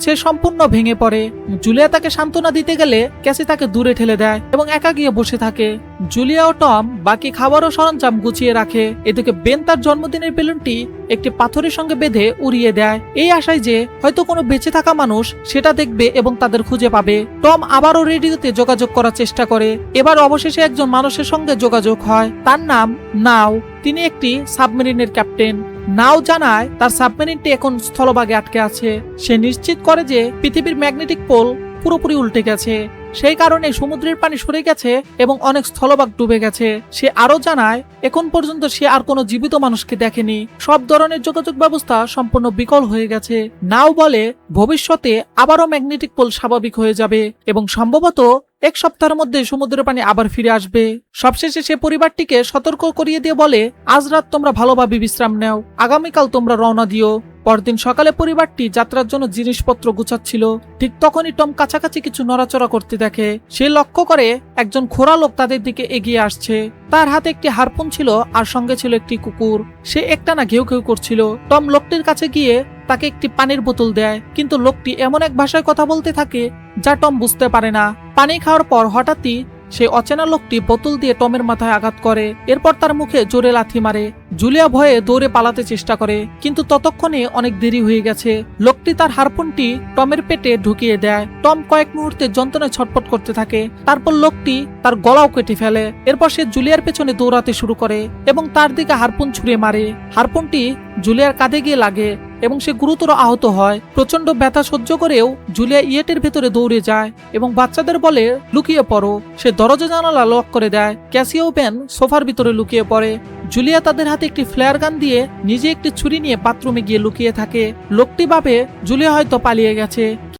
সে সম্পূর্ণ ভেঙে পড়ে। জুলিয়া তাকে সান্ত্বনা দিতে গেলে ক্যাসি তাকে দূরে ঠেলে দেয় এবং একা গিয়ে বসে থাকে। জুলিয়া ও টম বাকি খাবার ও সরঞ্জাম গুছিয়ে রাখে। এদিকে বেন তার জন্মদিনের বেলুনটি একটি পাথরের সঙ্গে বেঁধে উড়িয়ে দেয়, এই আশায় যে হয়তো কোনো বেঁচে থাকা মানুষ সেটা দেখবে এবং তাদের খুঁজে পাবে। টম আবারও রেডিওতে যোগাযোগ করার চেষ্টা করে। এবার অবশেষে একজন মানুষের সঙ্গে যোগাযোগ হয়, তার নাম নাও। তিনি একটি সাবমেরিনের ক্যাপ্টেন। নাও জানায় তার সাবমেরিনটি এখন স্থলভাগে আটকে আছে। সে নিশ্চিত করে যে পৃথিবীর ম্যাগনেটিক পোল পুরোপুরি উল্টে গেছে, সেই কারণে সমুদ্রের পানি সরে গেছে এবং অনেক স্থলভাগ ডুবে গেছে। সে আরো জানায় এখন পর্যন্ত সে আর কোনো জীবিত মানুষকে দেখেনি, সব ধরনের যোগাযোগ ব্যবস্থা সম্পূর্ণ বিকল হয়ে গেছে। নাও বলে ভবিষ্যতে আবারও ম্যাগনেটিক পোল স্বাভাবিক হয়ে যাবে এবং সম্ভবত এক সপ্তাহের মধ্যে সমুদ্রের পানি আবার ফিরে আসবে। সবশেষে সে পরিবারটিকে সতর্ক করিয়ে দিয়ে বলে, আজ রাত তোমরা ভালোভাবে বিশ্রাম নাও, আগামীকাল তোমরা রওনা দিও। পরদিন সকালে পরিবারটি যাত্রার জন্য জিনিসপত্র গুছাচ্ছিল। ঠিক তখনই টম কাছাকাছি কিছু নড়াচড়া করতে দেখে। সে লক্ষ্য করে একজন খোঁড়া লোক তাদের দিকে এগিয়ে আসছে। তার হাতে একটি হারপুন ছিল আর সঙ্গে ছিল একটি কুকুর। সে একটানা ঘেউ ঘেউ করছিল। টম লোকটির কাছে গিয়ে তাকে একটি পানির বোতল দেয়, কিন্তু লোকটি এমন এক ভাষায় কথা বলতে থাকে যা টম বুঝতে পারে না। পানি খাওয়ার পর হঠাৎই সেই অচেনা লোকটি বোতল দিয়ে টমের মাথায় আঘাত করে, এরপর তার মুখে জোরে লাথি মারে। জুলিয়া ভয়ে দৌড়ে পালাতে চেষ্টা করে, কিন্তু ততক্ষণে অনেক দেরি হয়ে গেছে। লোকটি তার হারপুনটি টমের পেটে ঢুকিয়ে দেয়। টম কয়েক মুহূর্তে যন্ত্রণায় ছটফট করতে থাকে। তারপর লোকটি তার গলাও কেটে ফেলে। এরপর সে জুলিয়ার পেছনে দৌড়াতে শুরু করে এবং তার দিকে হারপুন ছুঁড়ে মারে। হারপুনটি জুলিয়ার কাঁধে গিয়ে লাগে এবং সে গুরুতর আহত হয়। প্রচন্ড ব্যথা সহ্য করেও জুলিয়া ইয়েটের ভেতরে দৌড়ে যায় এবং বাচ্চাদের বলে লুকিয়ে পড়ো। সে দরজা জানালা লক করে দেয়। ক্যাসি ও বেন সোফার ভিতরে লুকিয়ে পড়ে। জুলিয়া তাদের হাতে একটি ফ্লেয়ার গান দিয়ে নিজে একটি ছুরি নিয়ে বাথরুমে গিয়ে লুকিয়ে থাকে। লোকটি ভাবে জুলিয়া হয়তো পালিয়ে গেছে।